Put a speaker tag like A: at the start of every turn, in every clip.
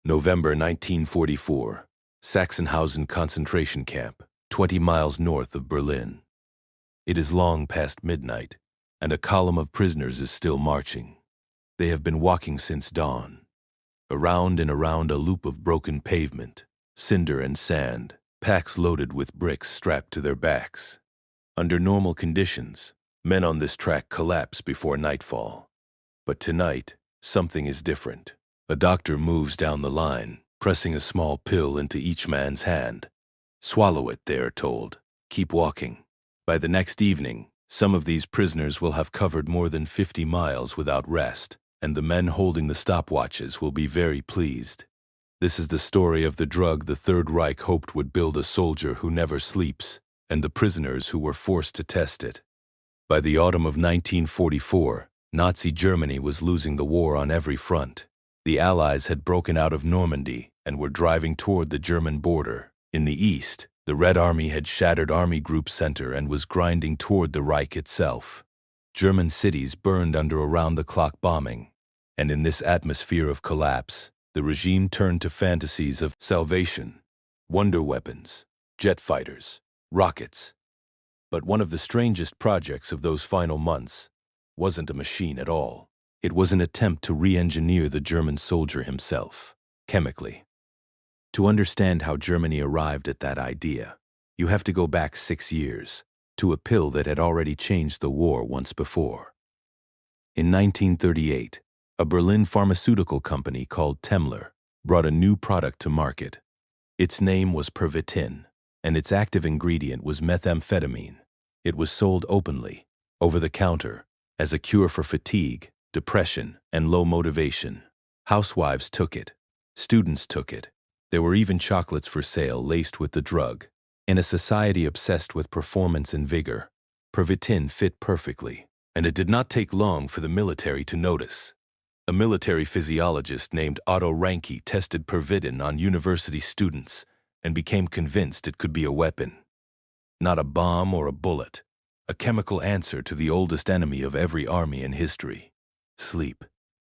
A: November 1944, Sachsenhausen concentration camp, 20 miles north of Berlin. It is long past midnight, and a column of prisoners is still marching. They have been walking since dawn, around and around a loop of broken pavement, cinder and sand, packs loaded with bricks strapped to their backs. Under normal conditions, men on this track collapse before nightfall. But tonight, something is different. A doctor moves down the line, pressing a small pill into each man's hand. Swallow it, they are told. Keep walking. By the next evening, some of these prisoners will have covered more than 50 miles without rest, and the men holding the stopwatches will be very pleased. This is the story of the drug the Third Reich hoped would build a soldier who never sleeps, and the prisoners who were forced to test it. By the autumn of 1944, Nazi Germany was losing the war on every front. The Allies had broken out of Normandy and were driving toward the German border. In the east, the Red Army had shattered Army Group Center and was grinding toward the Reich itself. German cities burned under around-the-clock bombing, and in this atmosphere of collapse, the regime turned to fantasies of salvation, wonder weapons, jet fighters, rockets. But one of the strangest projects of those final months wasn't a machine at all. It was an attempt to re-engineer the German soldier himself, chemically. To understand how Germany arrived at that idea, you have to go back 6 years, to a pill that had already changed the war once before. In 1938, a Berlin pharmaceutical company called Temmler brought a new product to market. Its name was Pervitin, and its active ingredient was methamphetamine. It was sold openly, over the counter, as a cure for fatigue, depression, and low motivation. Housewives took it. Students took it. There were even chocolates for sale laced with the drug. In a society obsessed with performance and vigor, Pervitin fit perfectly, and it did not take long for the military to notice. A military physiologist named Otto Ranke tested Pervitin on university students and became convinced it could be a weapon. Not a bomb or a bullet, a chemical answer to the oldest enemy of every army in history. Sleep.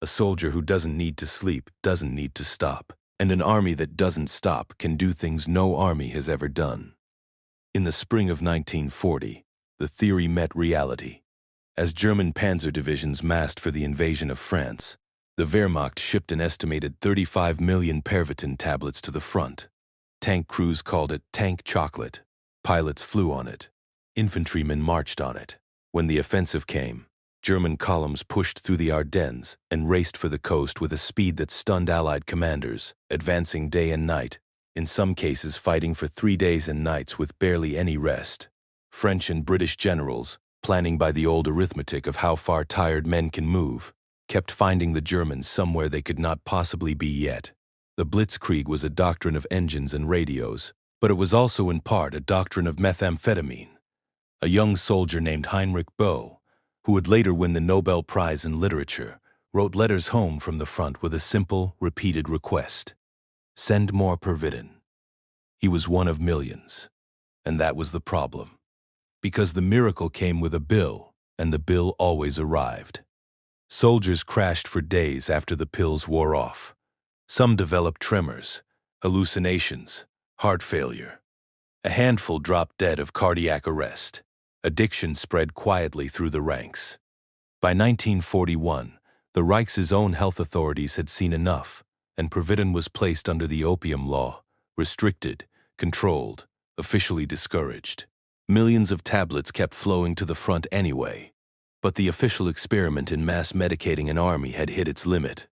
A: A soldier who doesn't need to sleep doesn't need to stop, and an army that doesn't stop can do things no army has ever done. In the spring of 1940, the theory met reality. As German panzer divisions massed for the invasion of France, the Wehrmacht shipped an estimated 35 million Pervitin tablets to the front. Tank crews called it tank chocolate. Pilots flew on it. Infantrymen marched on it. When the offensive came, German columns pushed through the Ardennes and raced for the coast with a speed that stunned Allied commanders, advancing day and night, in some cases fighting for 3 days and nights with barely any rest. French and British generals, planning by the old arithmetic of how far tired men can move, kept finding the Germans somewhere they could not possibly be yet. The Blitzkrieg was a doctrine of engines and radios, but it was also in part a doctrine of methamphetamine. A young soldier named Heinrich Boe, who would later win the Nobel Prize in Literature, wrote letters home from the front with a simple, repeated request: send more Pervitin. He was one of millions, and that was the problem, because the miracle came with a bill, and the bill always arrived. Soldiers crashed for days after the pills wore off. Some developed tremors, hallucinations, heart failure. A handful dropped dead of cardiac arrest. Addiction spread quietly through the ranks. By 1941, the Reich's own health authorities had seen enough, and Pervitin was placed under the opium law, restricted, controlled, officially discouraged. Millions of tablets kept flowing to the front anyway, but the official experiment in mass medicating an army had hit its limit.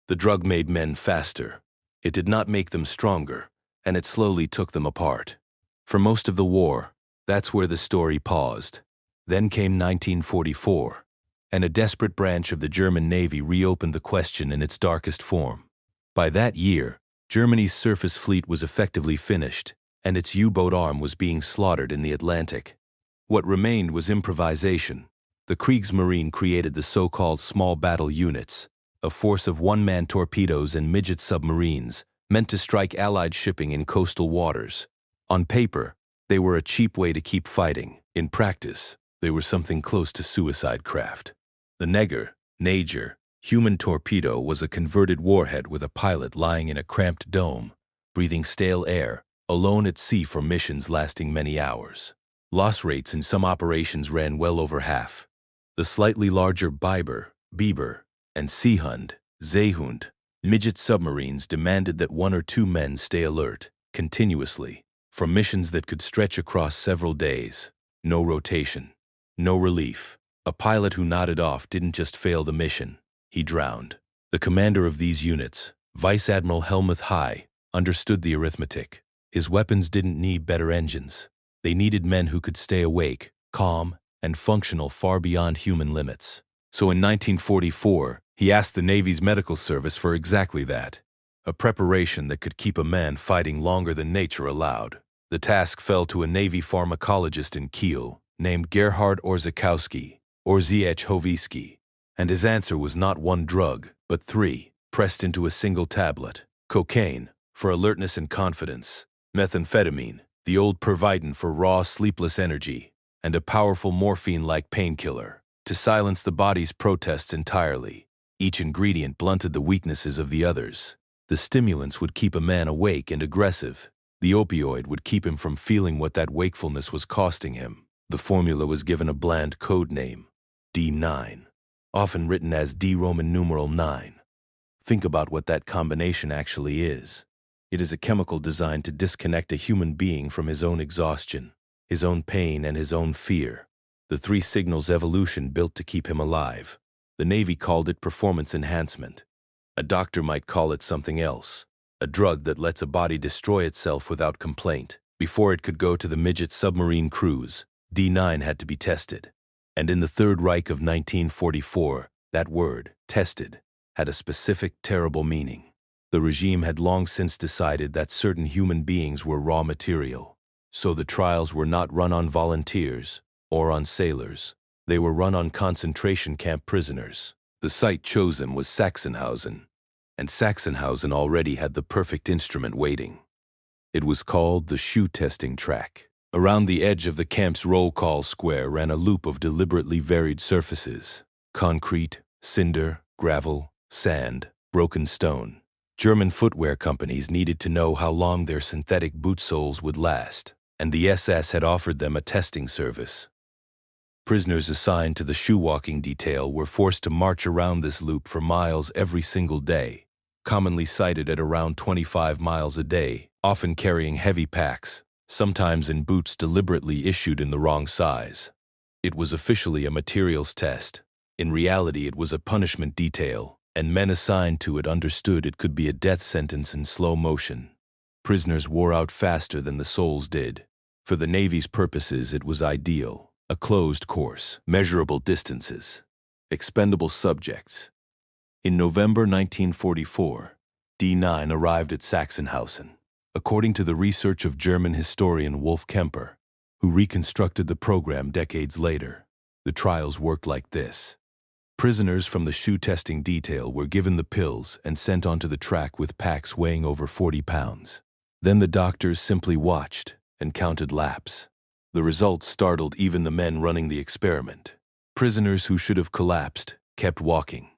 A: The drug made men faster. It did not make them stronger, and it slowly took them apart. For most of the war, that's where the story paused. Then came 1944, and a desperate branch of the German Navy reopened the question in its darkest form. By that year, Germany's surface fleet was effectively finished, and its U-boat arm was being slaughtered in the Atlantic. What remained was improvisation. The Kriegsmarine created the so-called small battle units, a force of one-man torpedoes and midget submarines meant to strike Allied shipping in coastal waters. On paper, they were a cheap way to keep fighting. In practice, they were something close to suicide craft. The Neger, Human torpedo was a converted warhead with a pilot lying in a cramped dome, breathing stale air, alone at sea for missions lasting many hours. Loss rates in some operations ran well over half. The slightly larger Biber, and Seehund, Zeehund, midget submarines demanded that 1 or 2 men stay alert, continuously, for missions that could stretch across several days. No rotation. No relief. A pilot who nodded off didn't just fail the mission. He drowned. The commander of these units, Vice Admiral Helmuth High, understood the arithmetic. His weapons didn't need better engines. They needed men who could stay awake, calm, and functional far beyond human limits. So in 1944, he asked the Navy's medical service for exactly that. A preparation that could keep a man fighting longer than nature allowed. The task fell to a Navy pharmacologist in Kiel named Gerhard Orzechowski, Orzechowski, and his answer was not 1 drug, but 3, pressed into a single tablet. Cocaine, for alertness and confidence, methamphetamine, the old Pervitin for raw, sleepless energy, and a powerful morphine-like painkiller, to silence the body's protests entirely. Each ingredient blunted the weaknesses of the others. The stimulants would keep a man awake and aggressive. The opioid would keep him from feeling what that wakefulness was costing him. The formula was given a bland code name, D9, often written as D Roman numeral 9. Think about what that combination actually is. It is a chemical designed to disconnect a human being from his own exhaustion, his own pain, and his own fear. The 3 signals evolution built to keep him alive. The Navy called it performance enhancement. A doctor might call it something else. A drug that lets a body destroy itself without complaint. Before it could go to the midget submarine crews, D9 had to be tested. And in the Third Reich of 1944, that word, tested, had a specific, terrible meaning. The regime had long since decided that certain human beings were raw material. So the trials were not run on volunteers or on sailors. They were run on concentration camp prisoners. The site chosen was Sachsenhausen, and Sachsenhausen already had the perfect instrument waiting. It was called the shoe testing track. Around the edge of the camp's roll call square ran a loop of deliberately varied surfaces: concrete, cinder, gravel, sand, broken stone. German footwear companies needed to know how long their synthetic boot soles would last, and the SS had offered them a testing service. Prisoners assigned to the shoe-walking detail were forced to march around this loop for miles every single day, commonly cited at around 25 miles a day, often carrying heavy packs, sometimes in boots deliberately issued in the wrong size. It was officially a materials test. In reality, it was a punishment detail, and men assigned to it understood it could be a death sentence in slow motion. Prisoners wore out faster than the soles did. For the Navy's purposes, it was ideal. A closed course, measurable distances, expendable subjects. In November 1944, D9 arrived at Sachsenhausen. According to the research of German historian Wolf Kemper, who reconstructed the program decades later, the trials worked like this. Prisoners from the shoe testing detail were given the pills and sent onto the track with packs weighing over 40 pounds. Then the doctors simply watched and counted laps. The results startled even the men running the experiment. Prisoners who should have collapsed kept walking.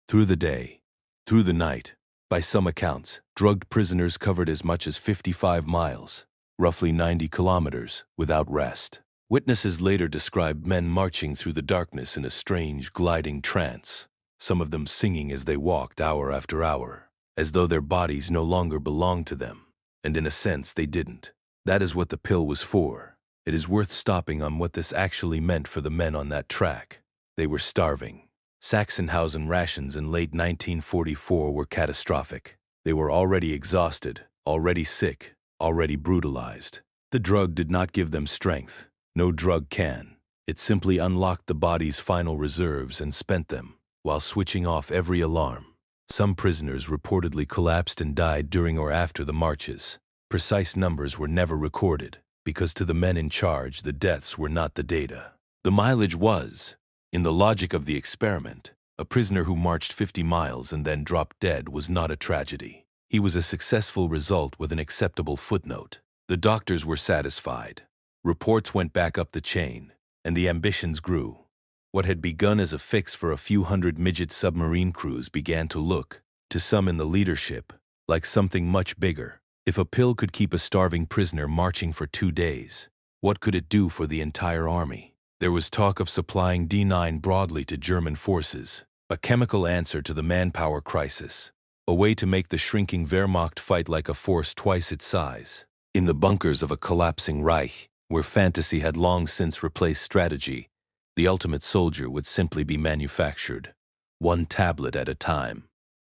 A: Through the day, through the night. By some accounts, drugged prisoners covered as much as 55 miles, roughly 90 kilometers, without rest. Witnesses later described men marching through the darkness in a strange, gliding trance, some of them singing as they walked hour after hour, as though their bodies no longer belonged to them. And in a sense, they didn't. That is what the pill was for. It is worth stopping on what this actually meant for the men on that track. They were starving. Sachsenhausen rations in late 1944 were catastrophic. They were already exhausted, already sick, already brutalized. The drug did not give them strength. No drug can. It simply unlocked the body's final reserves and spent them, while switching off every alarm. Some prisoners reportedly collapsed and died during or after the marches. Precise numbers were never recorded, because to the men in charge, the deaths were not the data. The mileage was. In the logic of the experiment, a prisoner who marched 50 miles and then dropped dead was not a tragedy. He was a successful result with an acceptable footnote. The doctors were satisfied. Reports went back up the chain, and the ambitions grew. What had begun as a fix for a few hundred midget submarine crews began to look, to some in the leadership, like something much bigger. If a pill could keep a starving prisoner marching for 2 days, what could it do for the entire army? There was talk of supplying D9 broadly to German forces, a chemical answer to the manpower crisis, a way to make the shrinking Wehrmacht fight like a force twice its size. In the bunkers of a collapsing Reich, where fantasy had long since replaced strategy, the ultimate soldier would simply be manufactured, one tablet at a time.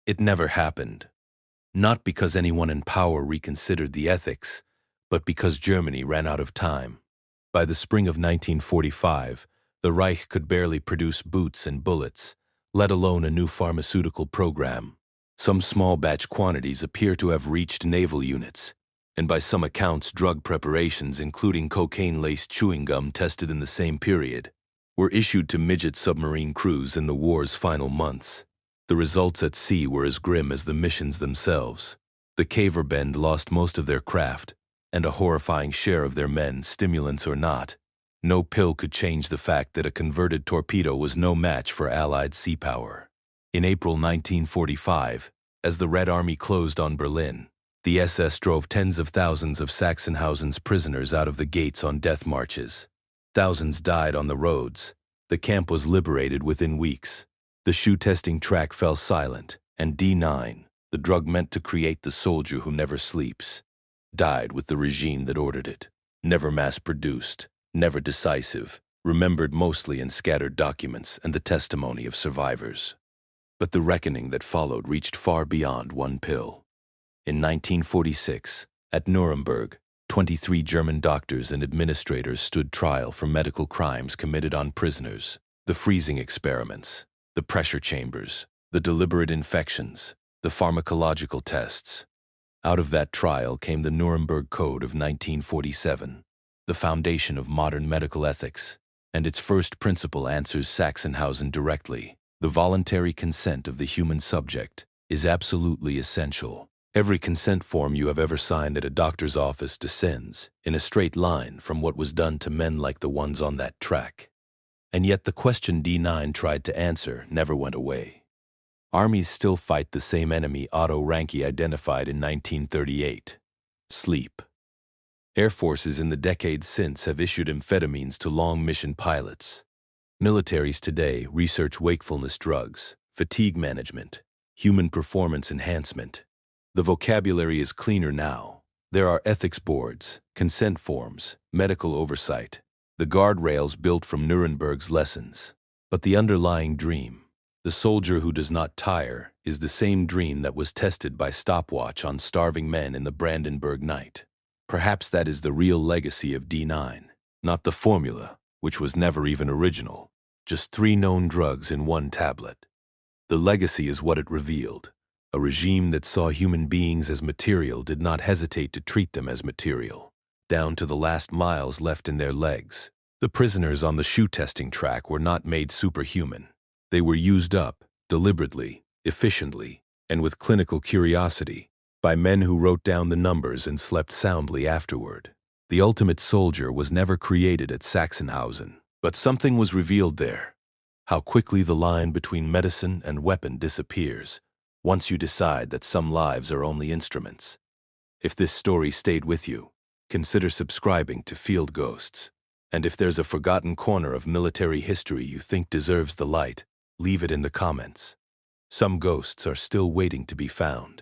A: It never happened. Not because anyone in power reconsidered the ethics, but because Germany ran out of time. By the spring of 1945, the Reich could barely produce boots and bullets, let alone a new pharmaceutical program. Some small batch quantities appear to have reached naval units, and by some accounts drug preparations including cocaine-laced chewing gum tested in the same period were issued to midget submarine crews in the war's final months. The results at sea were as grim as the missions themselves. The Kaverbend lost most of their craft, and a horrifying share of their men, stimulants or not. No pill could change the fact that a converted torpedo was no match for Allied sea power. In April 1945, as the Red Army closed on Berlin, the SS drove tens of thousands of Sachsenhausen's prisoners out of the gates on death marches. Thousands died on the roads. The camp was liberated within weeks. The shoe testing track fell silent, and D9, the drug meant to create the soldier who never sleeps, died with the regime that ordered it. Never mass-produced, never decisive, remembered mostly in scattered documents and the testimony of survivors. But the reckoning that followed reached far beyond one pill. In 1946, at Nuremberg, 23 German doctors and administrators stood trial for medical crimes committed on prisoners, the freezing experiments, the pressure chambers, the deliberate infections, the pharmacological tests. Out of that trial came the Nuremberg Code of 1947, the foundation of modern medical ethics, and its first principle answers Sachsenhausen directly. The voluntary consent of the human subject is absolutely essential. Every consent form you have ever signed at a doctor's office descends in a straight line from what was done to men like the ones on that track. And yet the question D9 tried to answer never went away. Armies still fight the same enemy Otto Ranke identified in 1938: sleep. Air forces in the decades since have issued amphetamines to long-mission pilots. Militaries today research wakefulness drugs, fatigue management, human performance enhancement. The vocabulary is cleaner now. There are ethics boards, consent forms, medical oversight, the guardrails built from Nuremberg's lessons. But the underlying dream, the soldier who does not tire, is the same dream that was tested by stopwatch on starving men in the Brandenburg night. Perhaps that is the real legacy of D9, not the formula, which was never even original, just 3 known drugs in one tablet. The legacy is what it revealed. A regime that saw human beings as material did not hesitate to treat them as material, down to the last miles left in their legs. The prisoners on the shoe testing track were not made superhuman. They were used up, deliberately, efficiently, and with clinical curiosity, by men who wrote down the numbers and slept soundly afterward. The ultimate soldier was never created at Sachsenhausen, but something was revealed there. How quickly the line between medicine and weapon disappears, once you decide that some lives are only instruments. If this story stayed with you, consider subscribing to Field Ghosts. And if there's a forgotten corner of military history you think deserves the light, leave it in the comments. Some ghosts are still waiting to be found.